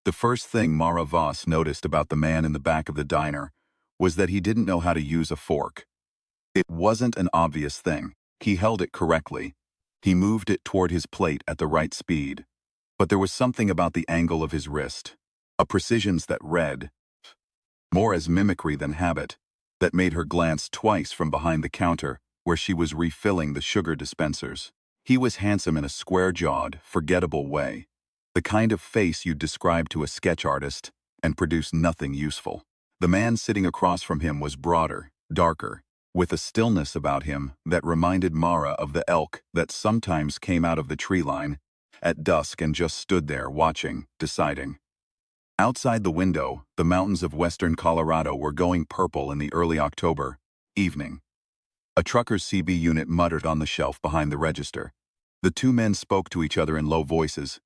The first thing Mara Voss noticed about the man in the back of the diner was that he didn't know how to use a fork. It wasn't an obvious thing. He held it correctly. He moved it toward his plate at the right speed. But there was something about the angle of his wrist, a precision that read, more as mimicry than habit, that made her glance twice from behind the counter where she was refilling the sugar dispensers. He was handsome in a square-jawed, forgettable way, the kind of face you'd describe to a sketch artist and produce nothing useful. The man sitting across from him was broader, darker, with a stillness about him that reminded Mara of the elk that sometimes came out of the tree line at dusk and just stood there watching, deciding. Outside the window, the mountains of western Colorado were going purple in the early October evening. A trucker's CB unit muttered on the shelf behind the register. The two men spoke to each other in low voices,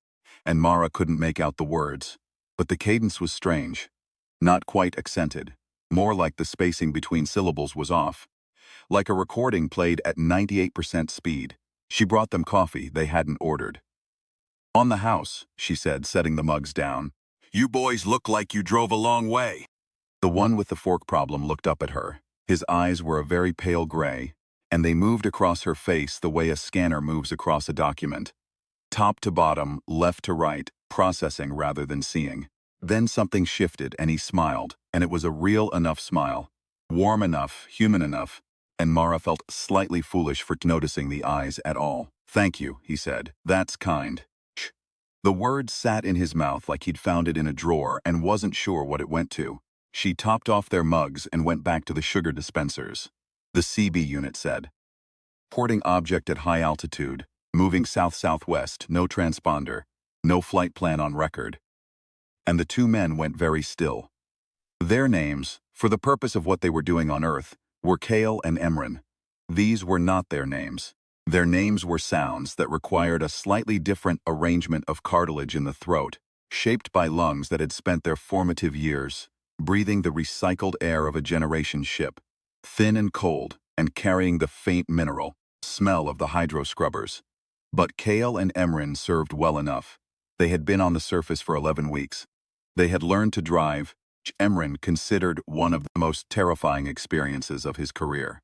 and Mara couldn't make out the words, but the cadence was strange, not quite accented, more like the spacing between syllables was off, like a recording played at 98% speed. She brought them coffee they hadn't ordered. "On the house," she said, setting the mugs down. "You boys look like you drove a long way." The one with the fork problem looked up at her. His eyes were a very pale gray, and they moved across her face the way a scanner moves across a document. Top to bottom, left to right, processing rather than seeing. Then something shifted and he smiled, and it was a real enough smile. Warm enough, human enough, and Mara felt slightly foolish for noticing the eyes at all. "Thank you," he said. "That's kind." The word sat in his mouth like he'd found it in a drawer and wasn't sure what it went to. She topped off their mugs and went back to the sugar dispensers. The CB unit said, "Porting object at high altitude, moving south-southwest, no transponder, no flight plan on record." And the two men went very still. Their names, for the purpose of what they were doing on Earth, were Kale and Emran. These were not their names. Their names were sounds that required a slightly different arrangement of cartilage in the throat, shaped by lungs that had spent their formative years breathing the recycled air of a generation ship, thin and cold, and carrying the faint mineral smell of the hydro scrubbers. But Kale and Emran served well enough. They had been on the surface for 11 weeks. They had learned to drive, which Emran considered one of the most terrifying experiences of his career.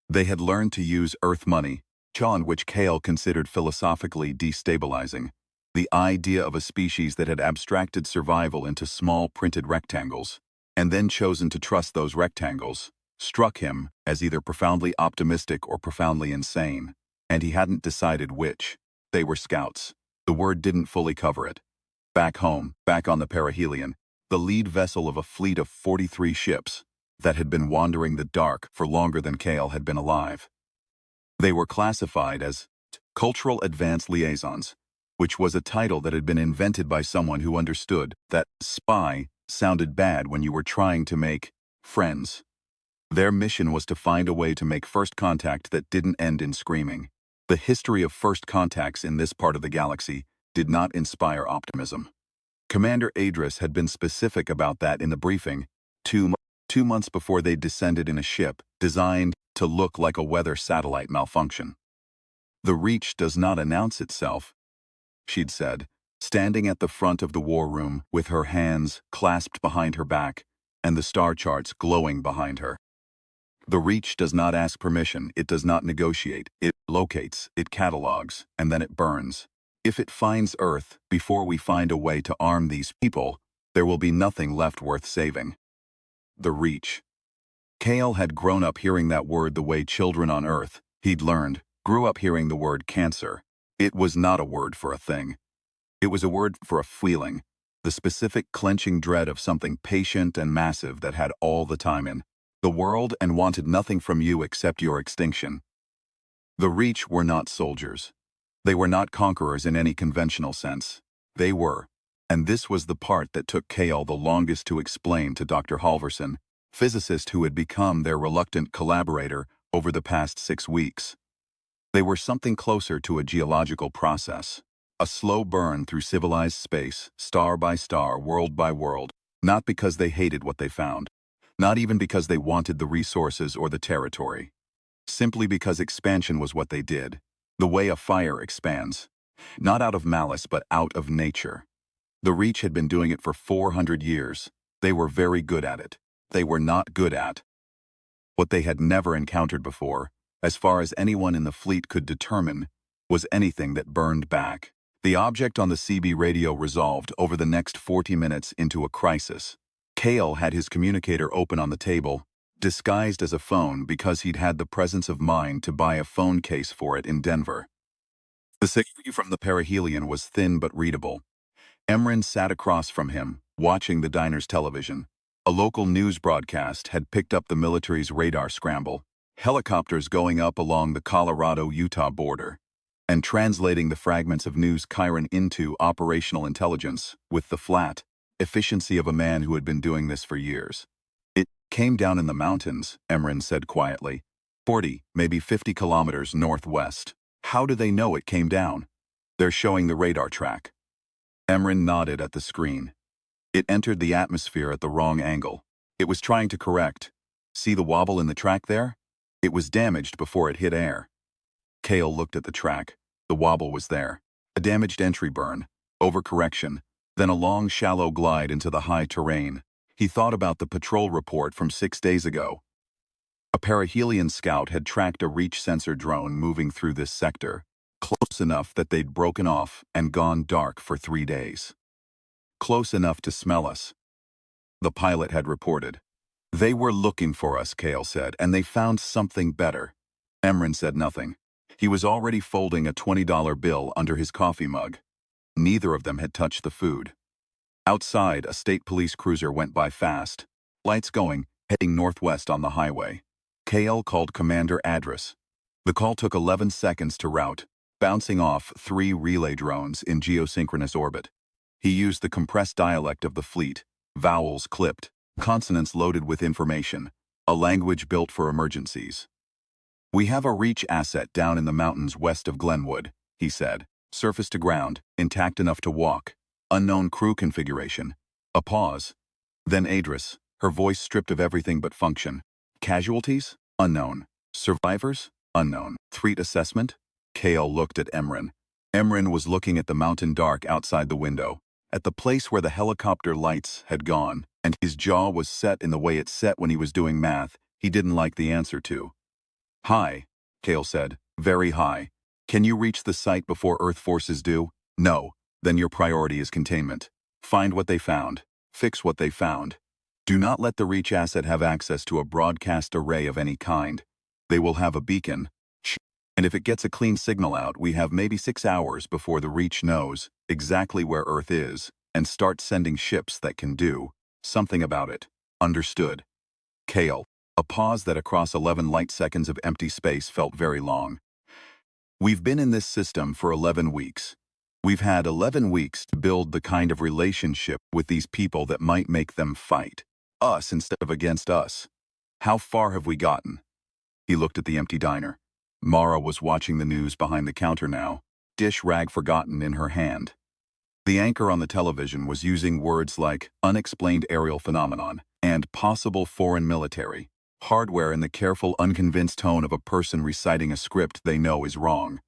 They had learned to use Earth money, which Kale considered philosophically destabilizing. The idea of a species that had abstracted survival into small printed rectangles, and then chosen to trust those rectangles, struck him as either profoundly optimistic or profoundly insane, and he hadn't decided which. They were scouts. The word didn't fully cover it. Back home, back on the perihelion, the lead vessel of a fleet of 43 ships that had been wandering the dark for longer than Kale had been alive. They were classified as Cultural Advance Liaisons, which was a title that had been invented by someone who understood that spy sounded bad when you were trying to make friends. Their mission was to find a way to make first contact that didn't end in screaming. The history of first contacts in this part of the galaxy did not inspire optimism. Commander Adris had been specific about that in the briefing, two months before they descended in a ship designed to look like a weather satellite malfunction. "The Reach does not announce itself," she'd said, standing at the front of the war room with her hands clasped behind her back and the star charts glowing behind her. "The Reach does not ask permission, it does not negotiate, it locates, it catalogs, and then it burns. If it finds Earth before we find a way to arm these people, there will be nothing left worth saving." The Reach. Kale had grown up hearing that word the way children on Earth, he'd learned, grew up hearing the word cancer. It was not a word for a thing. It was a word for a feeling, the specific clenching dread of something patient and massive that had all the time in the world and wanted nothing from you except your extinction. The Reach were not soldiers. They were not conquerors in any conventional sense. They were, and this was the part that took Kale the longest to explain to Dr. Halverson, physicist who had become their reluctant collaborator over the past 6 weeks. They were something closer to a geological process, a slow burn through civilized space, star by star, world by world, not because they hated what they found, not even because they wanted the resources or the territory, simply because expansion was what they did, the way a fire expands, not out of malice but out of nature. The Reach had been doing it for 400 years. They were very good at it. They were not good at what they had never encountered before, as far as anyone in the fleet could determine, was anything that burned back. The object on the CB radio resolved over the next 40 minutes into a crisis. Kale had his communicator open on the table, disguised as a phone because he'd had the presence of mind to buy a phone case for it in Denver. The signal from the perihelion was thin but readable. Emran sat across from him, watching the diner's television. A local news broadcast had picked up the military's radar scramble, helicopters going up along the Colorado-Utah border, and translating the fragments of news Chiron into operational intelligence with the flat efficiency of a man who had been doing this for years. It came down in the mountains, Emran said quietly. 40, maybe 50 kilometers northwest. How do they know it came down? They're showing the radar track. Emran nodded at the screen. It entered the atmosphere at the wrong angle. It was trying to correct. See the wobble in the track there? It was damaged before it hit air. Kale looked at the track. The wobble was there. A damaged entry burn, overcorrection, then a long shallow glide into the high terrain. He thought about the patrol report from 6 days ago. A perihelion scout had tracked a Reach sensor drone moving through this sector, close enough that they'd broken off and gone dark for 3 days. Close enough to smell us, the pilot had reported. They were looking for us, Kale said, and they found something better. Emran said nothing. He was already folding a $20 bill under his coffee mug. Neither of them had touched the food. Outside, a state police cruiser went by fast, lights going, heading northwest on the highway. Kale called Commander Address. The call took 11 seconds to route, bouncing off 3 relay drones in geosynchronous orbit. He used the compressed dialect of the fleet, vowels clipped, consonants loaded with information, a language built for emergencies. We have a Reach asset down in the mountains west of Glenwood, he said, surface to ground, intact enough to walk, unknown crew configuration. A pause. Then Adris, her voice stripped of everything but function. Casualties? Unknown. Survivors? Unknown. Threat assessment? Kale looked at Emran. Emran was looking at the mountain dark outside the window, at the place where the helicopter lights had gone, and his jaw was set in the way it set when he was doing math he didn't like the answer to. High, Kale said, very high. Can you reach the site before Earth forces do? No. Then your priority is containment. Find what they found. Fix what they found. Do not let the Reach asset have access to a broadcast array of any kind. They will have a beacon. And if it gets a clean signal out, we have maybe 6 hours before the Reach knows exactly where Earth is and start sending ships that can do something about it. Understood. Kale. A pause that across 11 light seconds of empty space felt very long. We've been in this system for 11 weeks. We've had 11 weeks to build the kind of relationship with these people that might make them fight us instead of against us. How far have we gotten? He looked at the empty diner. Mara was watching the news behind the counter now, dish rag forgotten in her hand. The anchor on the television was using words like unexplained aerial phenomenon and possible foreign military hardware in the careful, unconvinced tone of a person reciting a script they know is wrong.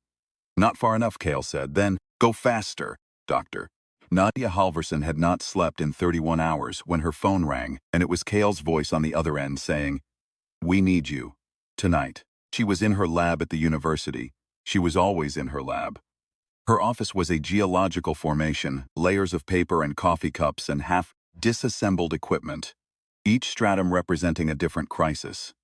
Not far enough, Kale said. Then, go faster, Doctor. Nadia Halverson had not slept in 31 hours when her phone rang, and it was Kale's voice on the other end saying, "We need you. Tonight." She was in her lab at the university. She was always in her lab. Her office was a geological formation, layers of paper and coffee cups and half-disassembled equipment, each stratum representing a different crisis.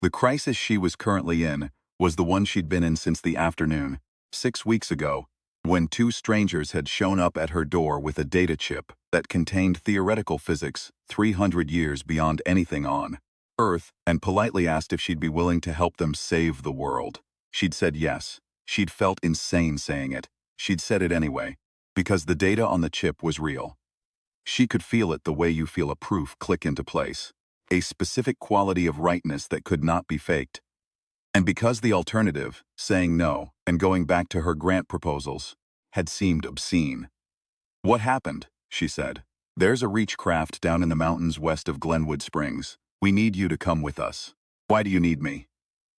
The crisis she was currently in was the one she'd been in since the afternoon, 6 weeks ago, when 2 strangers had shown up at her door with a data chip that contained theoretical physics 300 years beyond anything on Earth and politely asked if she'd be willing to help them save the world. She'd said yes. She'd felt insane saying it. She'd said it anyway, because the data on the chip was real. She could feel it the way you feel a proof click into place, a specific quality of rightness that could not be faked. And because the alternative, saying no and going back to her grant proposals, had seemed obscene. What happened? She said. There's a Reach craft down in the mountains west of Glenwood Springs. We need you to come with us. Why do you need me?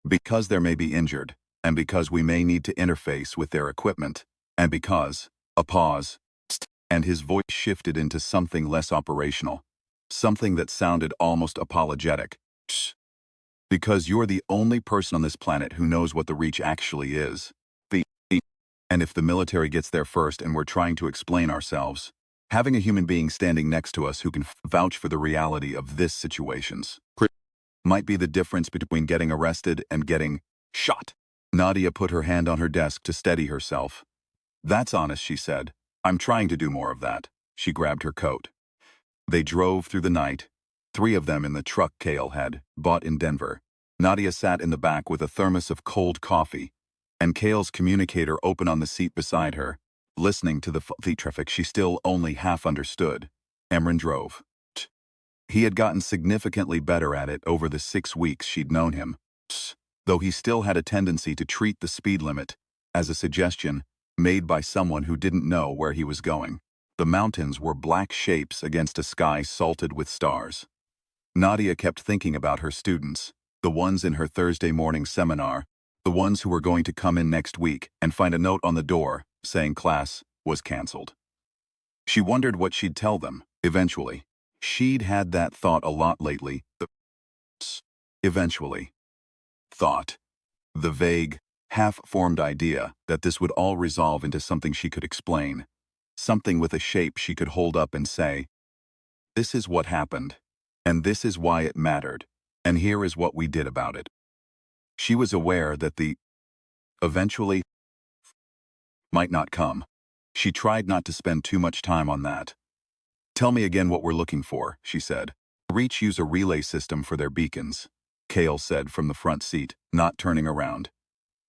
Because they may be injured, and because we may need to interface with their equipment, and because, a pause, and his voice shifted into something less operational, something that sounded almost apologetic. Shh. Because you're the only person on this planet who knows what the Reach actually is. The And if the military gets there first and we're trying to explain ourselves, having a human being standing next to us who can vouch for the reality of this situations might be the difference between getting arrested and getting shot. Nadia put her hand on her desk to steady herself. That's honest, she said. I'm trying to do more of that. She grabbed her coat. They drove through the night, 3 of them in the truck Kale had bought in Denver. Nadia sat in the back with a thermos of cold coffee, and Kale's communicator open on the seat beside her, listening to the traffic she still only half understood. Emran drove. He had gotten significantly better at it over the 6 weeks she'd known him, though he still had a tendency to treat the speed limit as a suggestion made by someone who didn't know where he was going. The mountains were black shapes against a sky salted with stars. Nadia kept thinking about her students, the ones in her Thursday morning seminar, the ones who were going to come in next week and find a note on the door saying class was canceled. She wondered what she'd tell them, eventually. She'd had that thought a lot lately. Eventually. Thought. The vague, half-formed idea that this would all resolve into something she could explain. Something with a shape she could hold up and say, this is what happened, and this is why it mattered, and here is what we did about it. She was aware that the eventually might not come. She tried not to spend too much time on that. Tell me again what we're looking for, she said. Reach use a relay system for their beacons, Kale said from the front seat, not turning around.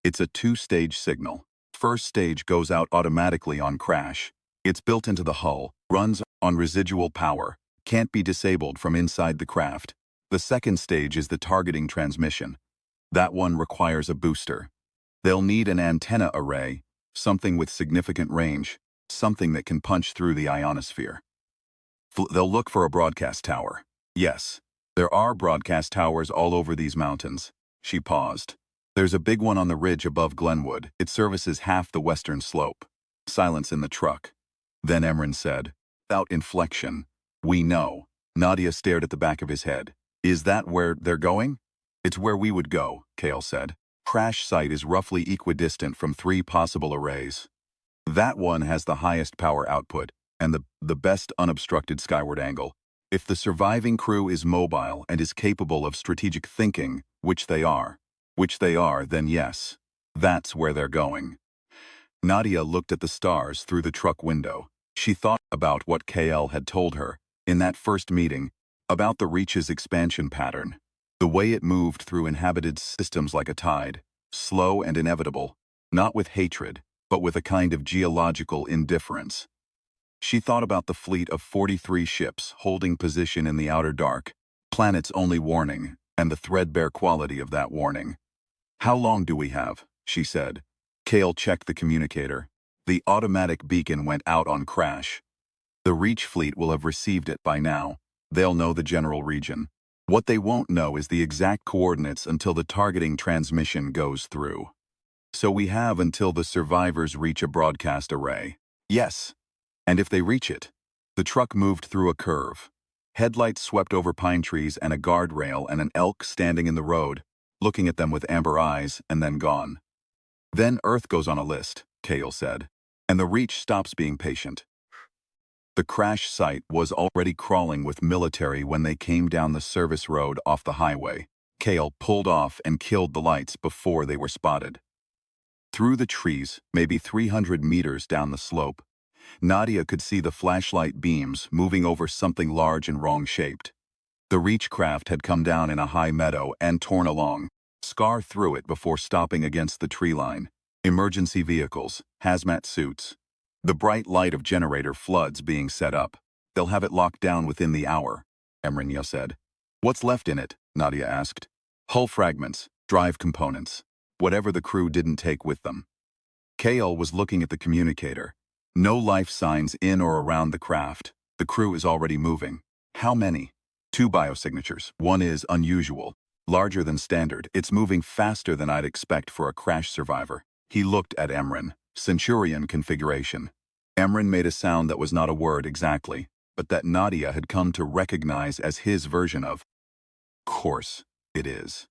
It's a 2-stage signal. First stage goes out automatically on crash. It's built into the hull, runs on residual power, can't be disabled from inside the craft. The second stage is the targeting transmission. That one requires a booster. They'll need an antenna array, something with significant range, something that can punch through the ionosphere. They'll look for a broadcast tower. Yes, there are broadcast towers all over these mountains. She paused. There's a big one on the ridge above Glenwood. It services half the western slope. Silence in the truck. Then Emran said, without inflection, we know. Nadia stared at the back of his head. Is that where they're going? It's where we would go, Kale said. Crash site is roughly equidistant from 3 possible arrays. That one has the highest power output and the best unobstructed skyward angle. If the surviving crew is mobile and is capable of strategic thinking, which they are, then yes, that's where they're going. Nadia looked at the stars through the truck window. She thought about what KL had told her in that first meeting about the Reach's expansion pattern, the way it moved through inhabited systems like a tide, slow and inevitable, not with hatred, but with a kind of geological indifference. She thought about the fleet of 43 ships holding position in the outer dark, planet's only warning, and the threadbare quality of that warning. How long do we have? She said. Kale checked the communicator. The automatic beacon went out on crash. The Reach fleet will have received it by now. They'll know the general region. What they won't know is the exact coordinates until the targeting transmission goes through. So we have until the survivors reach a broadcast array. Yes. And if they reach it, the truck moved through a curve. Headlights swept over pine trees and a guardrail and an elk standing in the road, looking at them with amber eyes, and then gone. Then Earth goes on a list, Kale said, and the Reach stops being patient. The crash site was already crawling with military when they came down the service road off the highway. Kale pulled off and killed the lights before they were spotted. Through the trees, maybe 300 meters down the slope, Nadia could see the flashlight beams moving over something large and wrong-shaped. The Reach craft had come down in a high meadow and torn along, scar through it before stopping against the tree line. Emergency vehicles, hazmat suits. The bright light of generator floods being set up. They'll have it locked down within the hour, Emran said. What's left in it? Nadia asked. Hull fragments, drive components, whatever the crew didn't take with them. Kale was looking at the communicator. No life signs in or around the craft. The crew is already moving. How many? 2 biosignatures. One is unusual, larger than standard. It's moving faster than I'd expect for a crash survivor. He looked at Emran. Centurion configuration. Emran made a sound that was not a word exactly, but that Nadia had come to recognize as his version of. Course, it is.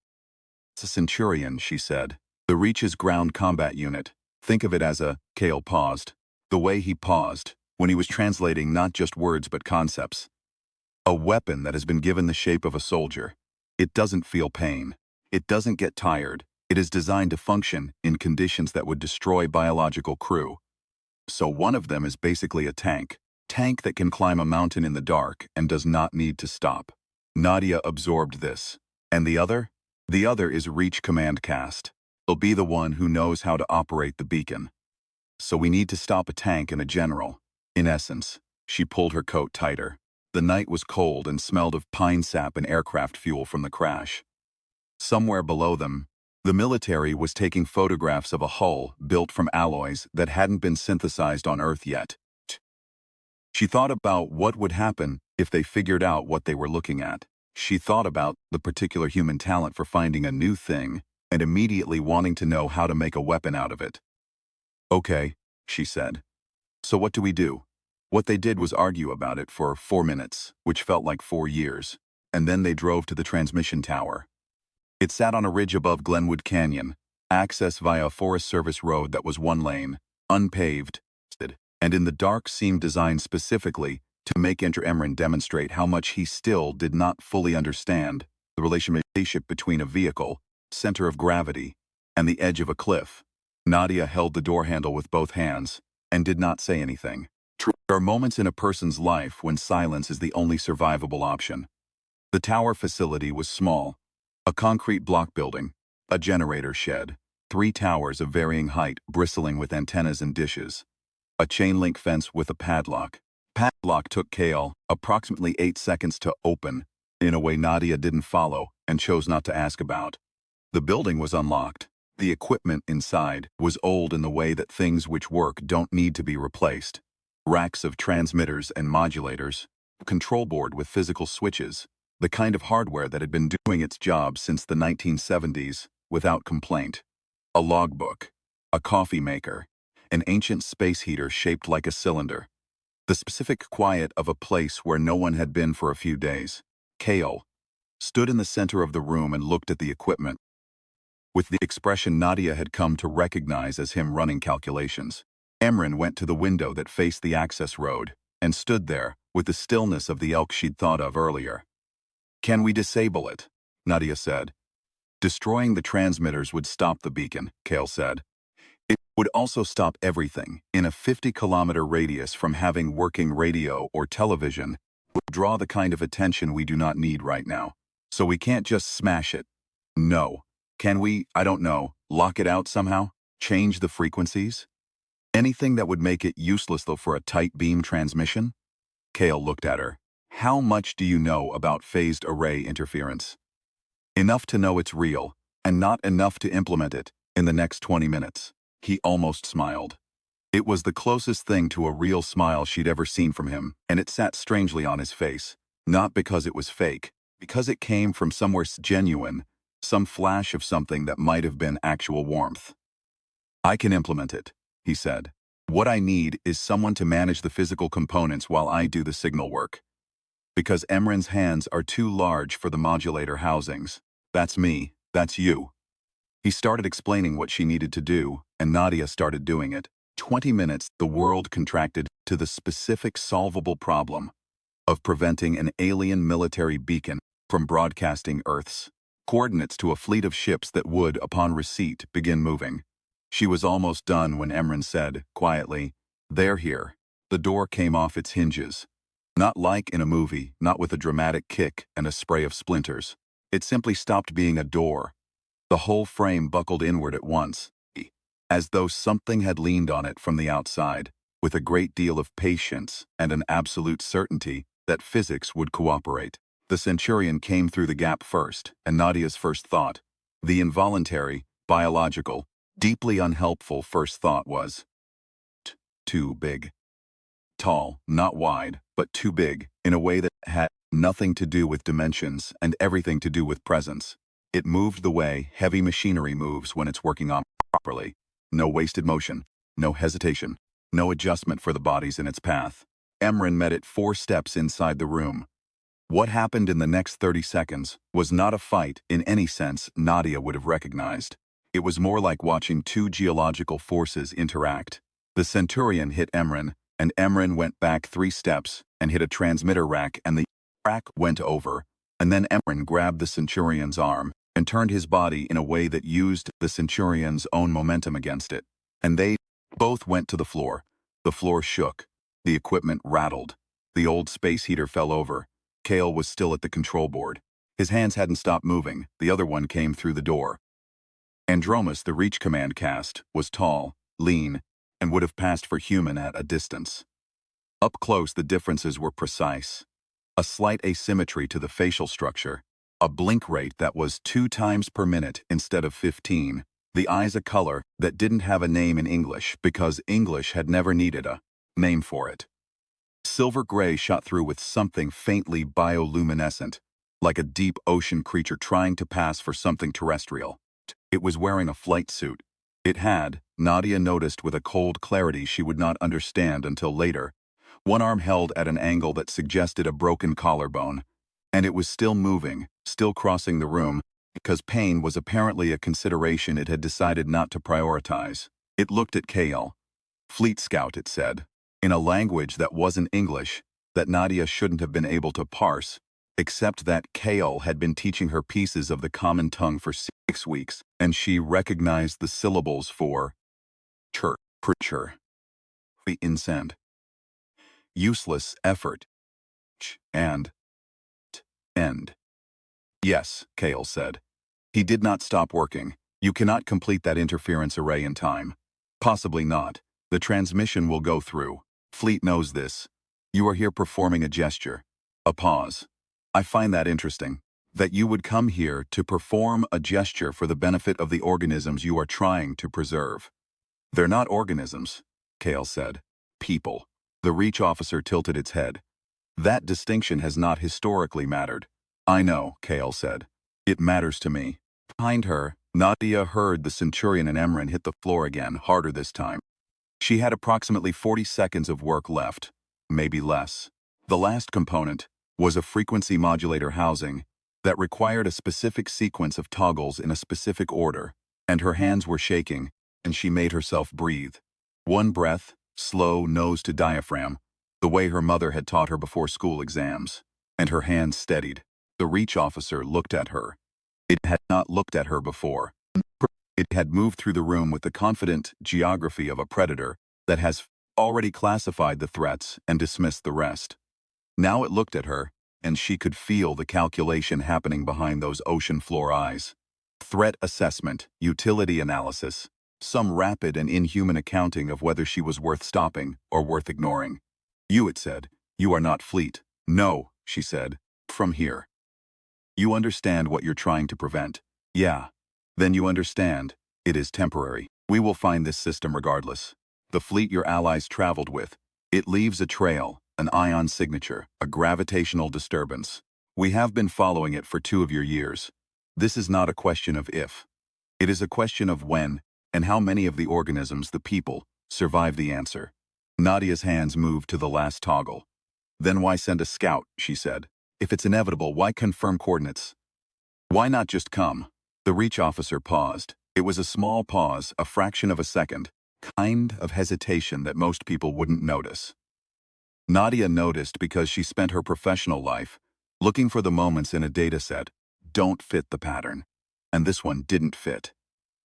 It's a Centurion, she said. The Reach's ground combat unit. Think of it as a. Kale paused. The way he paused, when he was translating not just words but concepts. A weapon that has been given the shape of a soldier. It doesn't feel pain. It doesn't get tired. It is designed to function in conditions that would destroy biological crew. So one of them is basically a tank. Tank that can climb a mountain in the dark and does not need to stop. Nadia absorbed this. And the other? The other is Reach Command Cast. He'll be the one who knows how to operate the beacon. So we need to stop a tank and a general. In essence, she pulled her coat tighter. The night was cold and smelled of pine sap and aircraft fuel from the crash. Somewhere below them, the military was taking photographs of a hull built from alloys that hadn't been synthesized on Earth yet. She thought about what would happen if they figured out what they were looking at. She thought about the particular human talent for finding a new thing and immediately wanting to know how to make a weapon out of it. Okay, she said. So what do we do? What they did was argue about it for 4 minutes, which felt like 4 years, and then they drove to the transmission tower. It sat on a ridge above Glenwood Canyon, access via a Forest Service road that was 1 lane, unpaved, and in the dark seemed designed specifically to make Emran demonstrate how much he still did not fully understand the relationship between a vehicle, center of gravity, and the edge of a cliff. Nadia held the door handle with both hands and did not say anything. There are moments in a person's life when silence is the only survivable option. The tower facility was small. A concrete block building, a generator shed, 3 towers of varying height bristling with antennas and dishes, a chain-link fence with a padlock. Padlock took Kale approximately 8 seconds to open, in a way Nadia didn't follow and chose not to ask about. The building was unlocked. The equipment inside was old in the way that things which work don't need to be replaced. Racks of transmitters and modulators, a control board with physical switches, the kind of hardware that had been doing its job since the 1970s without complaint. A logbook, a coffee maker, an ancient space heater shaped like a cylinder. The specific quiet of a place where no one had been for a few days. Kale stood in the center of the room and looked at the equipment, with the expression Nadia had come to recognize as him running calculations. Emran went to the window that faced the access road and stood there with the stillness of the elk she'd thought of earlier. Can we disable it? Nadia said. Destroying the transmitters would stop the beacon, Kale said. It would also stop everything in a 50-kilometer radius from having working radio or television. Would draw the kind of attention we do not need right now. So we can't just smash it. No. Can we, I don't know, lock it out somehow? Change the frequencies? Anything that would make it useless though for a tight beam transmission? Kale looked at her. How much do you know about phased array interference? Enough to know it's real, and not enough to implement it in the next 20 minutes. He almost smiled. It was the closest thing to a real smile she'd ever seen from him, and it sat strangely on his face. Not because it was fake, because it came from somewhere genuine, some flash of something that might have been actual warmth. I can implement it, he said. What I need is someone to manage the physical components while I do the signal work. Because Emran's hands are too large for the modulator housings. That's me, that's you. He started explaining what she needed to do, and Nadia started doing it. 20 minutes, the world contracted to the specific solvable problem of preventing an alien military beacon from broadcasting Earth's coordinates to a fleet of ships that would, upon receipt, begin moving. She was almost done when Emran said, quietly, "They're here." The door came off its hinges. Not like in a movie, not with a dramatic kick and a spray of splinters. It simply stopped being a door. The whole frame buckled inward at once, as though something had leaned on it from the outside, with a great deal of patience and an absolute certainty that physics would cooperate. The Centurion came through the gap first, and Nadia's first thought, the involuntary, biological, deeply unhelpful first thought was, too big. Tall, not wide, but too big, in a way that had nothing to do with dimensions and everything to do with presence. It moved the way heavy machinery moves when it's working on properly. No wasted motion, no hesitation. no adjustment for the bodies in its path. Emran met it 4 steps inside the room. What happened in the next 30 seconds was not a fight in any sense Nadia would have recognized. It was more like watching 2 geological forces interact. The Centurion hit Emran, and Emran went back 3 steps and hit a transmitter rack, and the rack went over, and then Emran grabbed the Centurion's arm and turned his body in a way that used the Centurion's own momentum against it. And they both went to the floor. The floor shook. The equipment rattled. The old space heater fell over. Kale was still at the control board. His hands hadn't stopped moving. The other one came through the door. Andromas, the Reach Command cast, was tall, lean, and would have passed for human at a distance. Up close, the differences were precise. A slight asymmetry to the facial structure, a blink rate that was 2 times per minute instead of 15, the eyes a color that didn't have a name in English because English had never needed a name for it. Silver gray shot through with something faintly bioluminescent, like a deep ocean creature trying to pass for something terrestrial. It was wearing a flight suit. It had, Nadia noticed with a cold clarity she would not understand until later, one arm held at an angle that suggested a broken collarbone, and it was still moving, still crossing the room, because pain was apparently a consideration it had decided not to prioritize. It looked at Kale. Fleet Scout, it said, in a language that wasn't English, that Nadia shouldn't have been able to parse, except that Kale had been teaching her pieces of the common tongue for 6 weeks, and she recognized the syllables for preacher, incend, useless effort, and end. Yes, Kale said. He did not stop working. You cannot complete that interference array in time. Possibly not. The transmission will go through. Fleet knows this. You are here performing a gesture. A pause. I find that interesting. That you would come here to perform a gesture for the benefit of the organisms you are trying to preserve. They're not organisms, Kale said. People. The Reach officer tilted its head. That distinction has not historically mattered. I know, Kale said. It matters to me. Behind her, Nadia heard the Centurion and Emran hit the floor again, harder this time. She had approximately 40 seconds of work left, maybe less. The last component was a frequency modulator housing that required a specific sequence of toggles in a specific order, and her hands were shaking, and she made herself breathe. One breath, slow nose to diaphragm, the way her mother had taught her before school exams, and her hands steadied. The Reach officer looked at her. It had not looked at her before. It had moved through the room with the confident geography of a predator that has already classified the threats and dismissed the rest. Now it looked at her, and she could feel the calculation happening behind those ocean floor eyes. Threat assessment, utility analysis, some rapid and inhuman accounting of whether she was worth stopping or worth ignoring. You, it said, you are not Fleet. No, she said, from here. You understand what you're trying to prevent. Yeah. Then you understand, it is temporary. We will find this system regardless. The fleet your allies traveled with, it leaves a trail, an ion signature, a gravitational disturbance. We have been following it for 2 of your years. This is not a question of if. It is a question of when, and how many of the organisms, the people, survive the answer. Nadia's hands moved to the last toggle. Then why send a scout, she said. If it's inevitable, why confirm coordinates? Why not just come? The Reach officer paused. It was a small pause, a fraction of a second, kind of hesitation that most people wouldn't notice. Nadia noticed because she spent her professional life looking for the moments in a dataset don't fit the pattern. And this one didn't fit.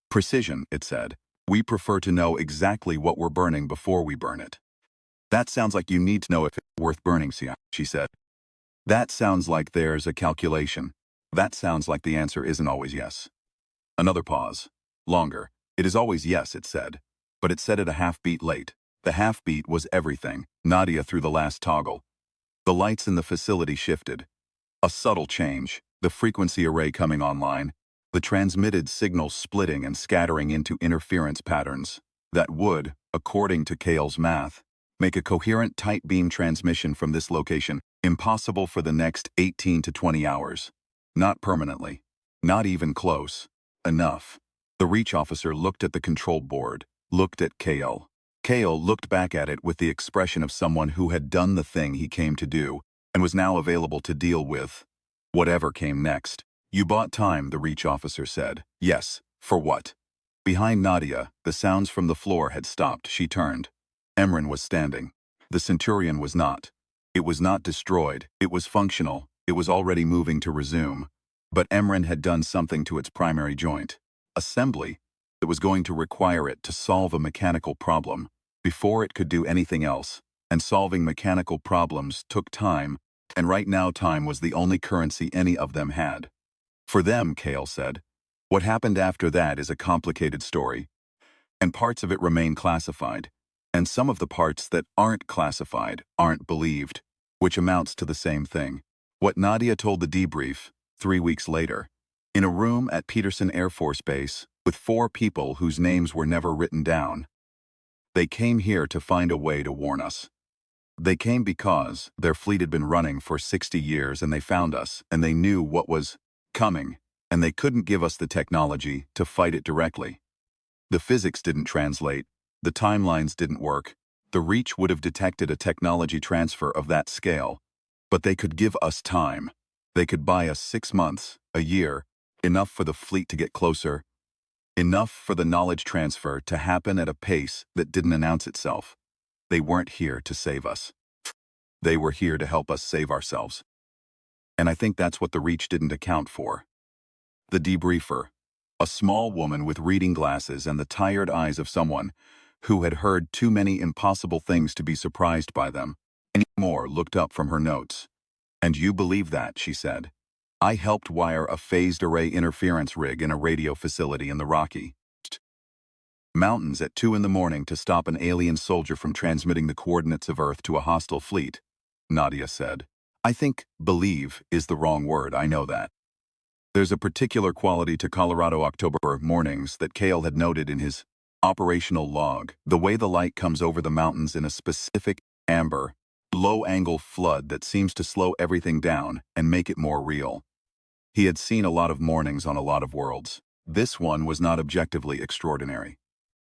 Precision, it said. We prefer to know exactly what we're burning before we burn it. That sounds like you need to know if it's worth burning, she said. That sounds like there's a calculation. That sounds like the answer isn't always yes. Another pause. Longer. It is always yes, it said. But it said it a half beat late. The half beat was everything. Nadia threw the last toggle. The lights in the facility shifted. A subtle change. The frequency array coming online. The transmitted signal splitting and scattering into interference patterns that would, according to Kale's math, make a coherent tight beam transmission from this location impossible for the next 18 to 20 hours. Not permanently. Not even close. Enough. The Reach officer looked at the control board, looked at Kale. Kale looked back at it with the expression of someone who had done the thing he came to do and was now available to deal with whatever came next. You bought time, the reach officer said. Yes, for what? Behind Nadia, the sounds from the floor had stopped. She turned. Emran was standing. The Centurion was not. It was not destroyed. It was functional. It was already moving to resume. But Emran had done something to its primary joint. Assembly that was going to require it to solve a mechanical problem before it could do anything else. And solving mechanical problems took time, and right now time was the only currency any of them had. For them, Kale said, what happened after that is a complicated story, and parts of it remain classified, and some of the parts that aren't classified aren't believed, which amounts to the same thing. What Nadia told the debrief, 3 weeks later, in a room at Peterson Air Force Base, with 4 people whose names were never written down. They came here to find a way to warn us. They came because their fleet had been running for 60 years and they found us, and they knew what was coming, and they couldn't give us the technology to fight it directly. The physics didn't translate, the timelines didn't work. The Reach would have detected a technology transfer of that scale, but they could give us time. They could buy us 6 months, a year, enough for the fleet to get closer, enough for the knowledge transfer to happen at a pace that didn't announce itself. They weren't here to save us. They were here to help us save ourselves. And I think that's what the Reach didn't account for. The debriefer, a small woman with reading glasses and the tired eyes of someone who had heard too many impossible things to be surprised by them, anymore, looked up from her notes. And you believe that, she said. I helped wire a phased array interference rig in a radio facility in the Rocky Mountains at 2 in the morning to stop an alien soldier from transmitting the coordinates of Earth to a hostile fleet, Nadia said. I think believe is the wrong word, I know that. There's a particular quality to Colorado October mornings that Kale had noted in his operational log, the way the light comes over the mountains in a specific amber, low-angle flood that seems to slow everything down and make it more real. He had seen a lot of mornings on a lot of worlds. This one was not objectively extraordinary.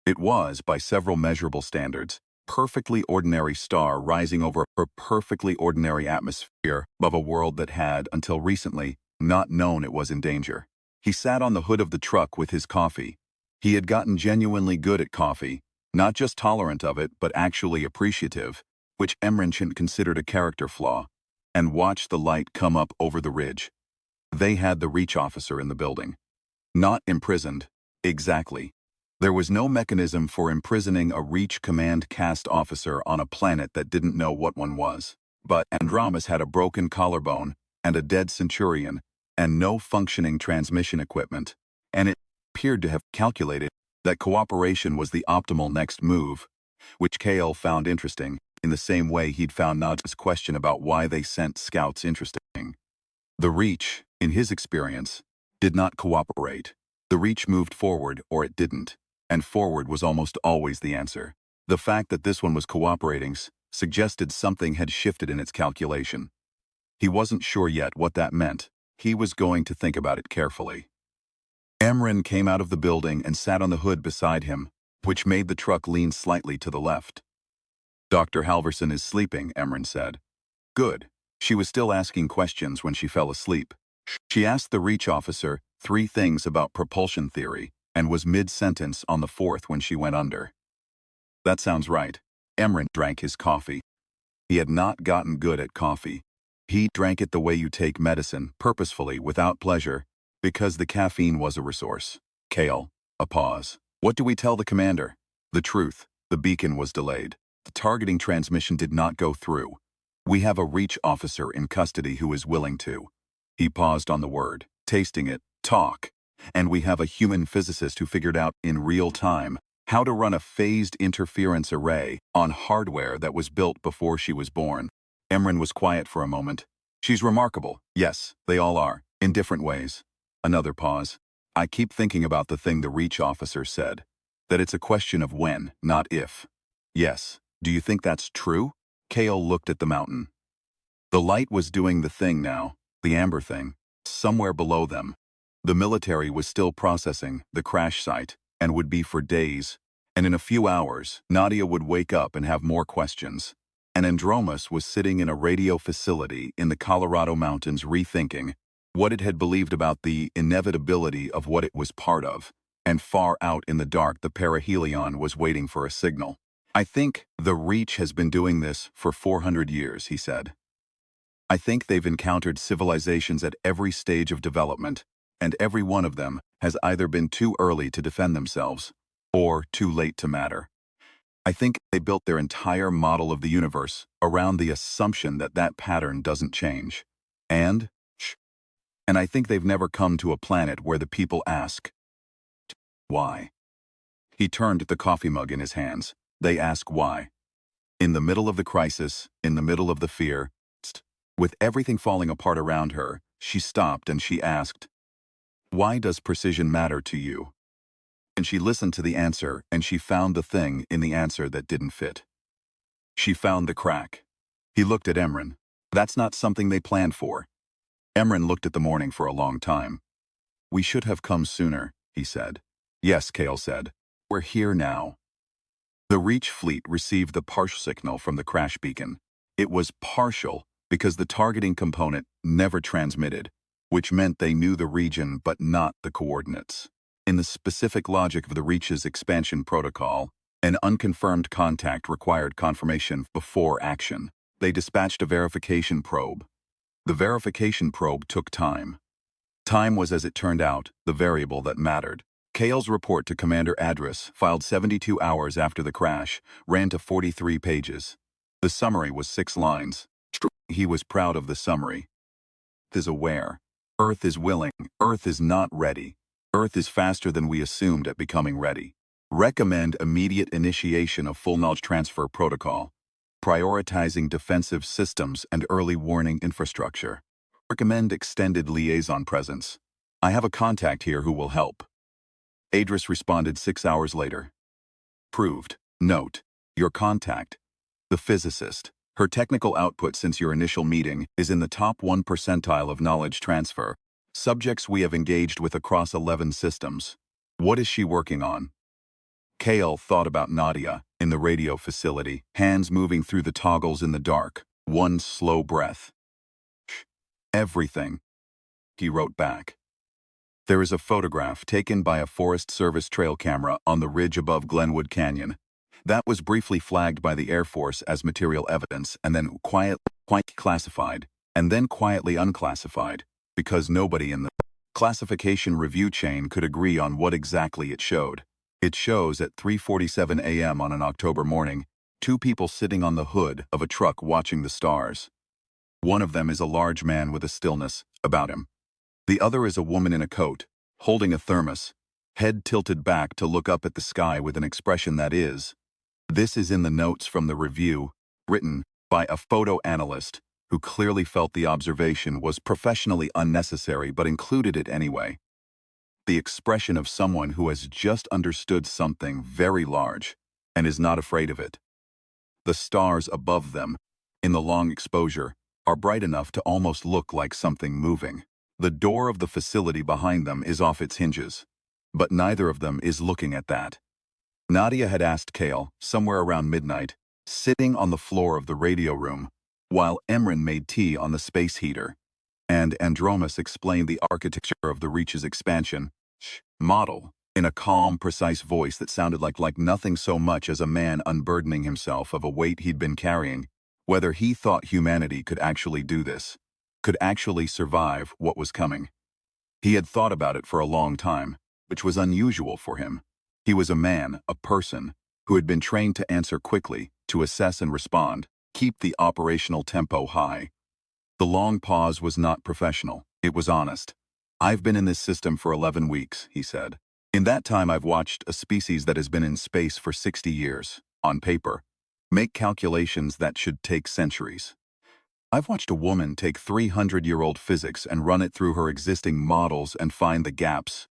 It was, by several measurable standards, perfectly ordinary star rising over a perfectly ordinary atmosphere of a world that had, until recently, not known it was in danger. He sat on the hood of the truck with his coffee. He had gotten genuinely good at coffee, not just tolerant of it, but actually appreciative, which Emran considered a character flaw, and watched the light come up over the ridge. They had the Reach officer in the building. Not imprisoned. Exactly. There was no mechanism for imprisoning a Reach command cast officer on a planet that didn't know what one was. But Andromas had a broken collarbone and a dead Centurion and no functioning transmission equipment, and it appeared to have calculated that cooperation was the optimal next move, which Kale found interesting, in the same way he'd found Nadia's question about why they sent scouts interesting. The Reach, in his experience, did not cooperate. The Reach moved forward or it didn't, and forward was almost always the answer. The fact that this one was cooperating suggested something had shifted in its calculation. He wasn't sure yet what that meant. He was going to think about it carefully. Emran came out of the building and sat on the hood beside him, which made the truck lean slightly to the left. Dr. Halverson is sleeping, Emran said. Good. She was still asking questions when she fell asleep. She asked the Reach officer 3 things about propulsion theory and was mid-sentence on the 4th when she went under. That sounds right. Emran drank his coffee. He had not gotten good at coffee. He drank it the way you take medicine, purposefully, without pleasure, because the caffeine was a resource. Kale. A pause. What do we tell the commander? The truth. The beacon was delayed. The targeting transmission did not go through. We have a Reach officer in custody who is willing to. He paused on the word, tasting it, talk. And we have a human physicist who figured out in real time how to run a phased interference array on hardware that was built before she was born. Emran was quiet for a moment. She's remarkable. Yes, they all are, in different ways. Another pause. I keep thinking about the thing the Reach officer said, that it's a question of when, not if. Yes. Do you think that's true? Kale looked at the mountain. The light was doing the thing now, the amber thing, somewhere below them. The military was still processing the crash site and would be for days, And in a few hours, Nadia would wake up and have more questions. And Andromas was sitting in a radio facility in the Colorado mountains rethinking what it had believed about the inevitability of what it was part of. And far out in the dark, the perihelion was waiting for a signal. I think the Reach has been doing this for 400 years, he said. I think they've encountered civilizations at every stage of development, and every one of them has either been too early to defend themselves or too late to matter. I think they built their entire model of the universe around the assumption that that pattern doesn't change. And I think they've never come to a planet where the people ask, why? He turned the coffee mug in his hands. They ask why. In the middle of the crisis, in the middle of the fear, with everything falling apart around her, she stopped and she asked, why does precision matter to you? And she listened to the answer, and she found the thing in the answer that didn't fit. She found the crack. He looked at Emran. That's not something they planned for. Emran looked at the morning for a long time. We should have come sooner, he said. Yes, Kale said. We're here now. The Reach fleet received the partial signal from the crash beacon. It was partial because the targeting component never transmitted, which meant they knew the region but not the coordinates. In the specific logic of the Reach's expansion protocol, an unconfirmed contact required confirmation before action. They dispatched a verification probe. The verification probe took time. Time was, as it turned out, the variable that mattered. Kale's report to Commander Adris, filed 72 hours after the crash, ran to 43 pages. The summary was 6 lines. He was proud of the summary. Earth is aware. Earth is willing. Earth is not ready. Earth is faster than we assumed at becoming ready. Recommend immediate initiation of full knowledge transfer protocol. Prioritizing defensive systems and early warning infrastructure. Recommend extended liaison presence. I have a contact here who will help. Adris responded 6 hours later. Proved. Note. Your contact, the physicist. Her technical output since your initial meeting is in the top 1 percentile of knowledge transfer. Subjects we have engaged with across 11 systems. What is she working on? Kale thought about Nadia in the radio facility, hands moving through the toggles in the dark. One slow breath. Everything. He wrote back. There is a photograph taken by a Forest Service trail camera on the ridge above Glenwood Canyon. That was briefly flagged by the Air Force as material evidence and then quietly classified, and then quietly unclassified, because nobody in the classification review chain could agree on what exactly it showed. It shows at 3:47 a.m. on an October morning, 2 people sitting on the hood of a truck watching the stars. One of them is a large man with a stillness about him. The other is a woman in a coat, holding a thermos, head tilted back to look up at the sky with an expression that is. This is in the notes from the review, written by a photo analyst who clearly felt the observation was professionally unnecessary but included it anyway. The expression of someone who has just understood something very large and is not afraid of it. The stars above them, in the long exposure, are bright enough to almost look like something moving. The door of the facility behind them is off its hinges, but neither of them is looking at that. Nadia had asked Kale, somewhere around midnight, sitting on the floor of the radio room, while Emran made tea on the space heater, and Andromas explained the architecture of the Reach's expansion model in a calm, precise voice that sounded like nothing so much as a man unburdening himself of a weight he'd been carrying, whether he thought humanity could actually do this, could actually survive what was coming. He had thought about it for a long time, which was unusual for him. He was a man, a person, who had been trained to answer quickly, to assess and respond, keep the operational tempo high. The long pause was not professional, it was honest. I've been in this system for 11 weeks, he said. In that time I've watched a species that has been in space for 60 years, on paper, make calculations that should take centuries. I've watched a woman take 300-year-old physics and run it through her existing models and find the gaps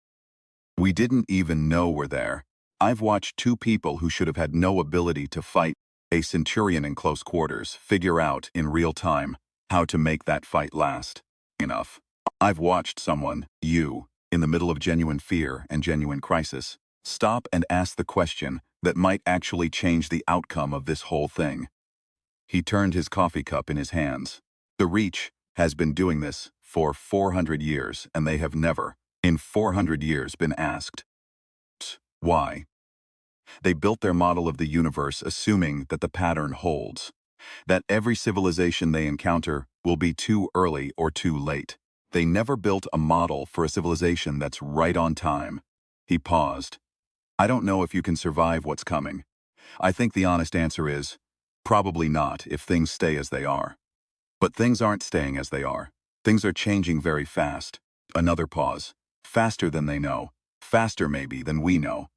we didn't even know were there. I've watched 2 people who should have had no ability to fight a centurion in close quarters figure out in real time how to make that fight last enough. I've watched someone, you, in the middle of genuine fear and genuine crisis, stop and ask the question, that might actually change the outcome of this whole thing. He turned his coffee cup in his hands. The Reach has been doing this for 400 years, and they have never, in 400 years, been asked why. They built their model of the universe assuming that the pattern holds, that every civilization they encounter will be too early or too late. They never built a model for a civilization that's right on time. He paused. I don't know if you can survive what's coming. I think the honest answer is, probably not if things stay as they are. But things aren't staying as they are. Things are changing very fast. Another pause. Faster than they know. Faster, maybe, than we know.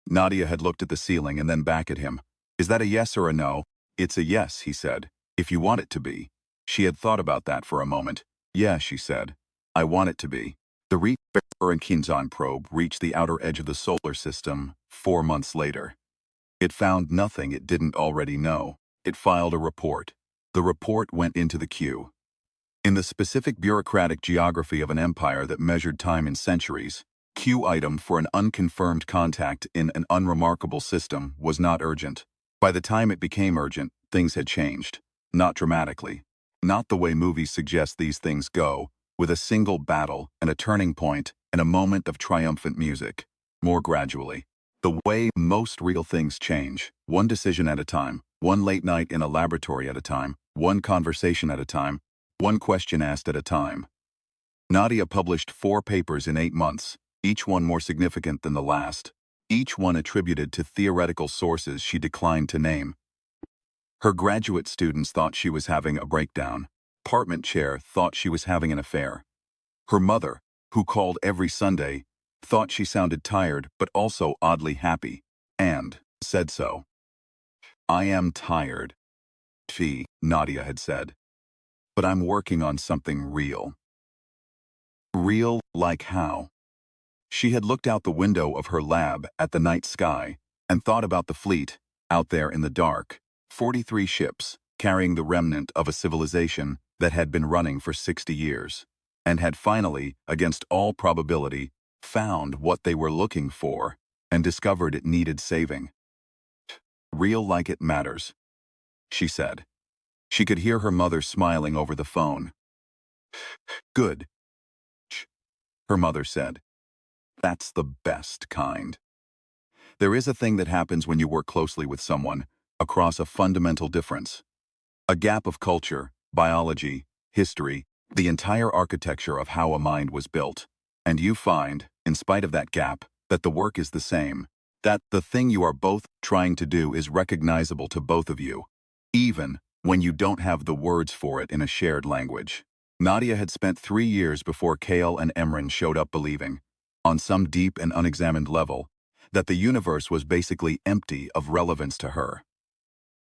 Nadia had looked at the ceiling and then back at him. Is that a yes or a no? It's a yes, he said. If you want it to be. She had thought about that for a moment. Yeah, she said. I want it to be. The Reaper and Kinzon probe reached the outer edge of the solar system 4 months later. It found nothing it didn't already know. It filed a report. The report went into the queue. In the specific bureaucratic geography of an empire that measured time in centuries, queue item for an unconfirmed contact in an unremarkable system was not urgent. By the time it became urgent, things had changed. Not dramatically. Not the way movies suggest these things go, with a single battle and a turning point and a moment of triumphant music. More gradually. The way most real things change, one decision at a time, one late night in a laboratory at a time, one conversation at a time, one question asked at a time. Nadia published 4 papers in 8 months, each one more significant than the last, each one attributed to theoretical sources she declined to name. Her graduate students thought she was having a breakdown. Department chair thought she was having an affair. Her mother, who called every Sunday, thought she sounded tired but also oddly happy, and said so. I am tired, Nadia had said. But I'm working on something real. Real like how? She had looked out the window of her lab at the night sky and thought about the fleet, out there in the dark, 43 ships, carrying the remnant of a civilization that had been running for 60 years, and had finally, against all probability, found what they were looking for and discovered it needed saving. Real like it matters, she said. She could hear her mother smiling over the phone. Good, her mother said. That's the best kind. There is a thing that happens when you work closely with someone, across a fundamental difference. A gap of culture, biology, history, the entire architecture of how a mind was built. And you find, in spite of that gap, that the work is the same, that the thing you are both trying to do is recognizable to both of you, even when you don't have the words for it in a shared language. Nadia had spent 3 years before Kale and Emran showed up believing, on some deep and unexamined level, that the universe was basically empty of relevance to her.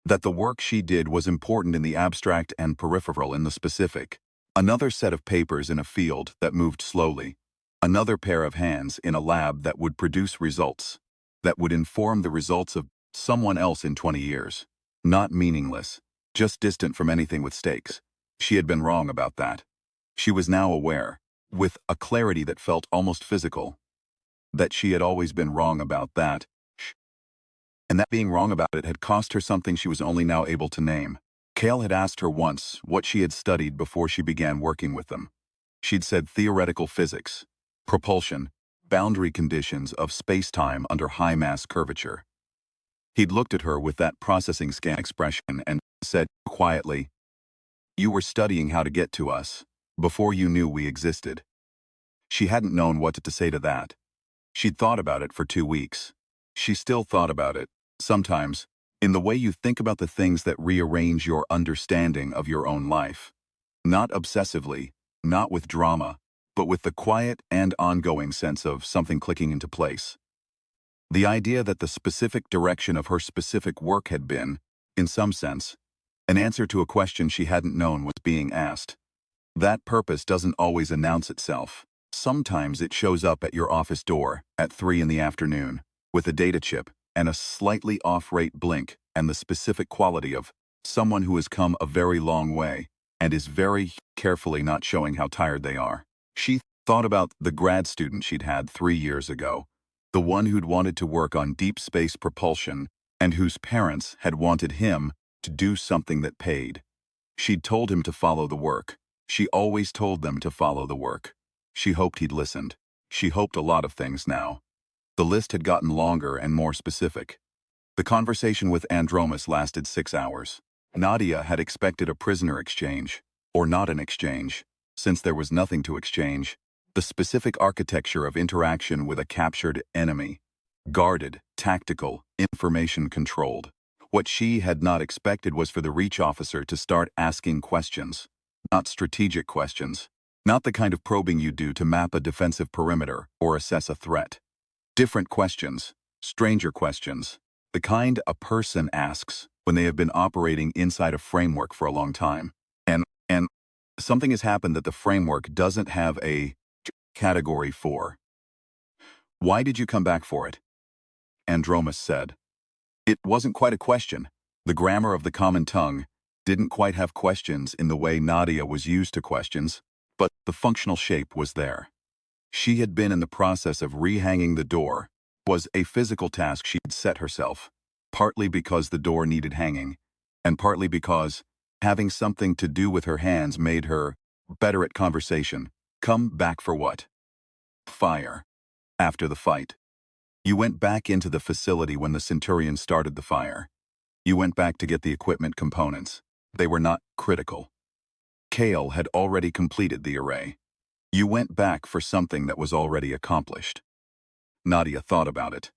That the work she did was important in the abstract and peripheral in the specific. Another set of papers in a field that moved slowly. Another pair of hands in a lab that would produce results, that would inform the results of someone else in 20 years. Not meaningless, just distant from anything with stakes. She had been wrong about that. She was now aware, with a clarity that felt almost physical, that she had always been wrong about that, and that being wrong about it had cost her something she was only now able to name. Kale had asked her once what she had studied before she began working with them. She'd said theoretical physics, propulsion, boundary conditions of space-time under high-mass curvature. He'd looked at her with that processing scan expression and said quietly, "You were studying how to get to us, before you knew we existed." She hadn't known what to say to that. She'd thought about it for 2 weeks. She still thought about it, sometimes, in the way you think about the things that rearrange your understanding of your own life. Not obsessively, not with drama, but with the quiet and ongoing sense of something clicking into place. The idea that the specific direction of her specific work had been, in some sense, an answer to a question she hadn't known was being asked. That purpose doesn't always announce itself. Sometimes it shows up at your office door at 3 in the afternoon, with a data chip and a slightly off-rate blink and the specific quality of someone who has come a very long way and is very carefully not showing how tired they are. She thought about the grad student she'd had 3 years ago, The one who'd wanted to work on deep space propulsion and whose parents had wanted him to do something that paid. She'd told him to follow the work. She always told them to follow the work. She hoped he'd listened. She hoped a lot of things now. The list had gotten longer and more specific. The conversation with Andromas lasted 6 hours. Nadia had expected a prisoner exchange, or not an exchange, since there was nothing to exchange. The specific architecture of interaction with a captured enemy. Guarded, tactical, information-controlled. What she had not expected was for the Reach officer to start asking questions. Not strategic questions. Not the kind of probing you do to map a defensive perimeter or assess a threat. Different questions. Stranger questions. The kind a person asks when they have been operating inside a framework for a long time. And something has happened that the framework doesn't have a category for. Why did you come back for it? Andromas said. It wasn't quite a question. The grammar of the common tongue didn't quite have questions in the way Nadia was used to questions, but the functional shape was there. She had been in the process of rehanging the door. It was a physical task she'd set herself, partly because the door needed hanging, and partly because having something to do with her hands made her better at conversation. Come back for what? Fire. After the fight. You went back into the facility when the Centurion started the fire. You went back to get the equipment components. They were not critical. Kale had already completed the array. You went back for something that was already accomplished. Nadia thought about it.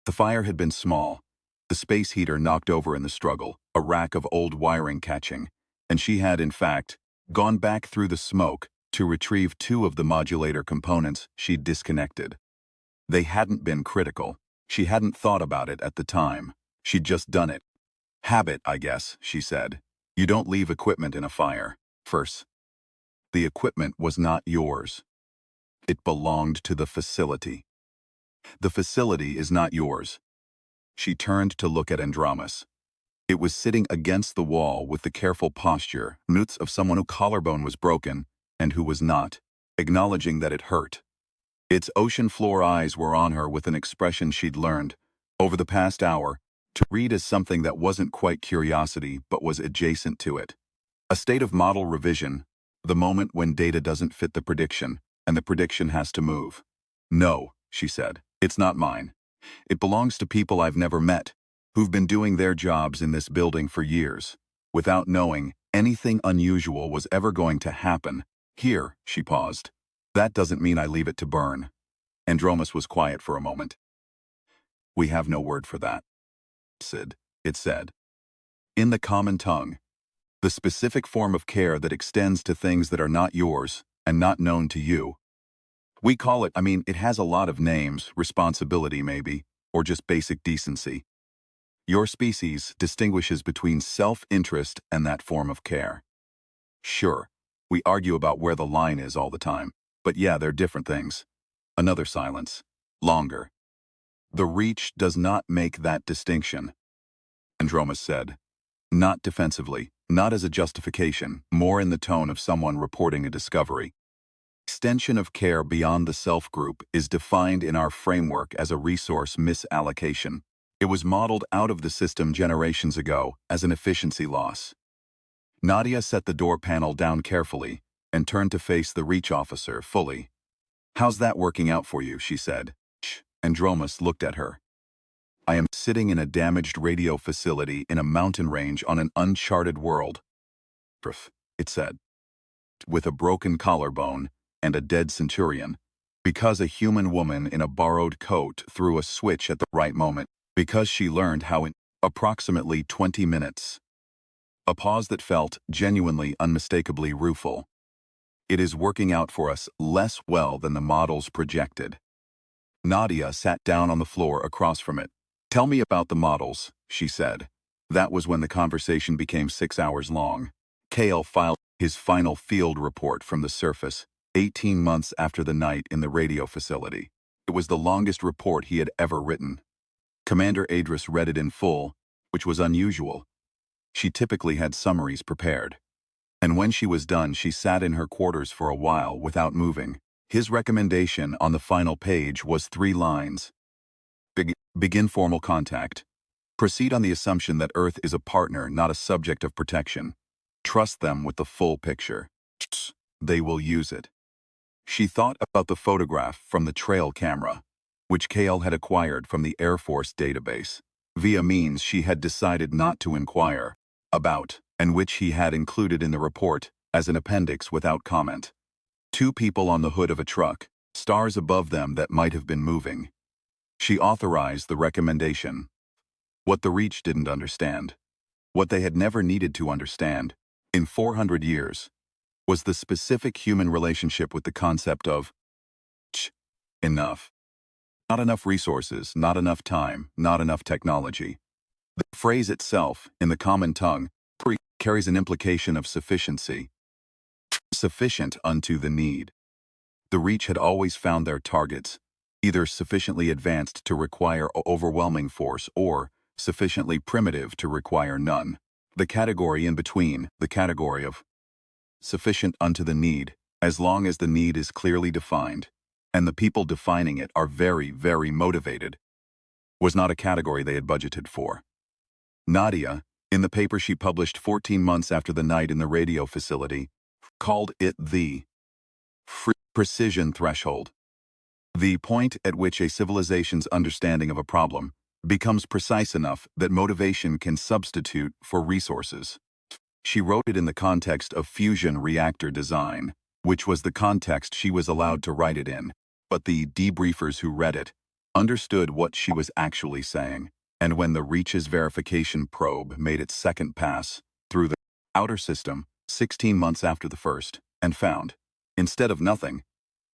The fire had been small. The space heater knocked over in the struggle, a rack of old wiring catching, and she had, in fact, gone back through the smoke to retrieve 2 of the modulator components she'd disconnected. They hadn't been critical. She hadn't thought about it at the time. She'd just done it. Habit, I guess, she said. You don't leave equipment in a fire. First. The equipment was not yours. It belonged to the facility. The facility is not yours. She turned to look at Andromas. It was sitting against the wall with the careful posture, moots of someone whose collarbone was broken and who was not, acknowledging that it hurt. Its ocean floor eyes were on her with an expression she'd learned, over the past hour, to read as something that wasn't quite curiosity but was adjacent to it. A state of model revision, the moment when data doesn't fit the prediction, and the prediction has to move. No, she said, it's not mine. It belongs to people I've never met, who've been doing their jobs in this building for years, without knowing anything unusual was ever going to happen. Here, she paused. That doesn't mean I leave it to burn. Andromas was quiet for a moment. We have no word for that. It said. In the common tongue, the specific form of care that extends to things that are not yours and not known to you. We call it, it has a lot of names, responsibility maybe, or just basic decency. Your species distinguishes between self-interest and that form of care. Sure, we argue about where the line is all the time, but yeah, they're different things. Another silence. Longer. The Reach does not make that distinction, Andromas said. Not defensively, not as a justification, more in the tone of someone reporting a discovery. Extension of care beyond the self-group is defined in our framework as a resource misallocation. It was modeled out of the system generations ago as an efficiency loss. Nadia set the door panel down carefully and turned to face the Reach officer fully. How's that working out for you, she said. Andromas looked at her. I am sitting in a damaged radio facility in a mountain range on an uncharted world. It said. With a broken collarbone and a dead Centurion. Because a human woman in a borrowed coat threw a switch at the right moment. Because she learned how in approximately 20 minutes. A pause that felt genuinely unmistakably rueful. It is working out for us less well than the models projected. Nadia sat down on the floor across from it. Tell me about the models, she said. That was when the conversation became 6 hours long. Kale filed his final field report from the surface, 18 months after the night in the radio facility. It was the longest report he had ever written. Commander Adris read it in full, which was unusual. She typically had summaries prepared. And when she was done, she sat in her quarters for a while without moving. His recommendation on the final page was 3 lines. Begin formal contact. Proceed on the assumption that Earth is a partner, not a subject of protection. Trust them with the full picture. They will use it. She thought about the photograph from the trail camera, which Kale had acquired from the Air Force database, via means she had decided not to inquire about, and which he had included in the report as an appendix without comment. Two people on the hood of a truck, stars above them that might have been moving. She authorized the recommendation. What the Reach didn't understand, what they had never needed to understand, in 400 years, was the specific human relationship with the concept of enough. Not enough resources, not enough time, not enough technology. The phrase itself, in the common tongue, carries an implication of sufficiency. Sufficient unto the need. The Reach had always found their targets, either sufficiently advanced to require overwhelming force or sufficiently primitive to require none. The category in between, the category of sufficient unto the need, as long as the need is clearly defined, and the people defining it are very, very motivated, was not a category they had budgeted for. Nadia, in the paper she published 14 months after the night in the radio facility, called it the precision threshold. The point at which a civilization's understanding of a problem becomes precise enough that motivation can substitute for resources. She wrote it in the context of fusion reactor design, which was the context she was allowed to write it in, but the debriefers who read it understood what she was actually saying, and when the Reach's verification probe made its second pass through the outer system 16 months after the first, and found, instead of nothing,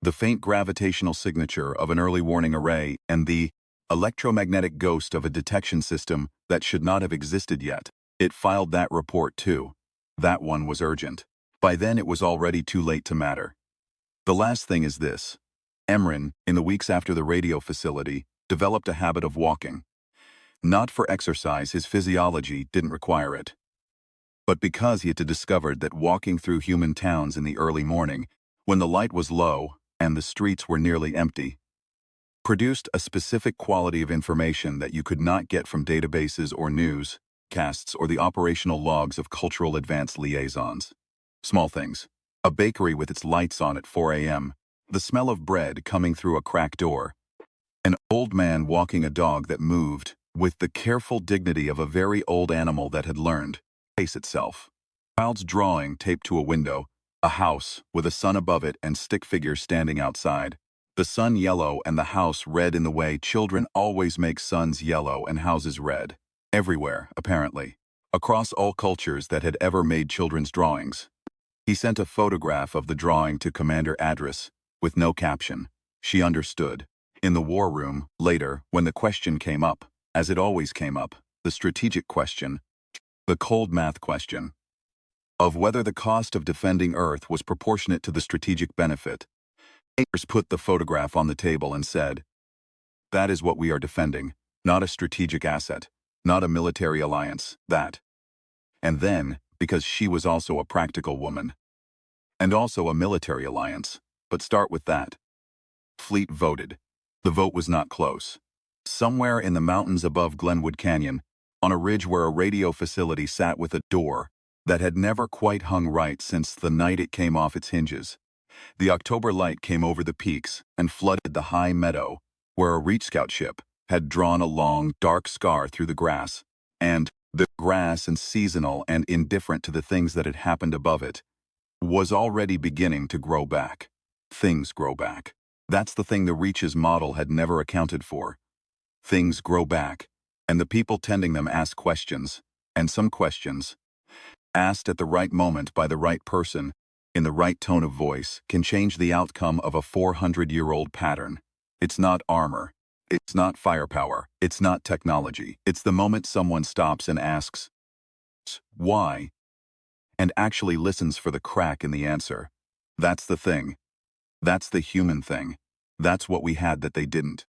the faint gravitational signature of an early warning array and the electromagnetic ghost of a detection system that should not have existed yet, it filed that report too. That one was urgent. By then it was already too late to matter. The last thing is this. Emran, in the weeks after the radio facility, developed a habit of walking. Not for exercise, his physiology didn't require it, but because he had discovered that walking through human towns in the early morning, when the light was low and the streets were nearly empty, produced a specific quality of information that you could not get from databases or news casts or the operational logs of cultural advance liaisons. Small things. A bakery with its lights on at 4 a.m., the smell of bread coming through a crack door, an old man walking a dog that moved with the careful dignity of a very old animal that had learned to pace itself. A child's drawing taped to a window, a house with a sun above it and stick figures standing outside. The sun yellow and the house red in the way children always make suns yellow and houses red. Everywhere, apparently. Across all cultures that had ever made children's drawings. He sent a photograph of the drawing to Commander Adris, with no caption. She understood. In the war room, later, when the question came up, as it always came up, the strategic question, the cold math question, of whether the cost of defending Earth was proportionate to the strategic benefit, Adris put the photograph on the table and said, "That is what we are defending, not a strategic asset, not a military alliance, that." And then, because she was also a practical woman, and also a military alliance, but start with that. Fleet voted. The vote was not close. Somewhere in the mountains above Glenwood Canyon, on a ridge where a radio facility sat with a door that had never quite hung right since the night it came off its hinges, the October light came over the peaks and flooded the high meadow where a Reach Scout ship had drawn a long, dark scar through the grass, and the grass, and seasonal and indifferent to the things that had happened above it, was already beginning to grow back. Things grow back. That's the thing the Reach's model had never accounted for. Things grow back, and the people tending them ask questions, and some questions, asked at the right moment by the right person, in the right tone of voice, can change the outcome of a 400-year-old pattern. It's not armor. It's not firepower. It's not technology. It's the moment someone stops and asks, why? And actually listens for the crack in the answer. That's the thing. That's the human thing. That's what we had that they didn't.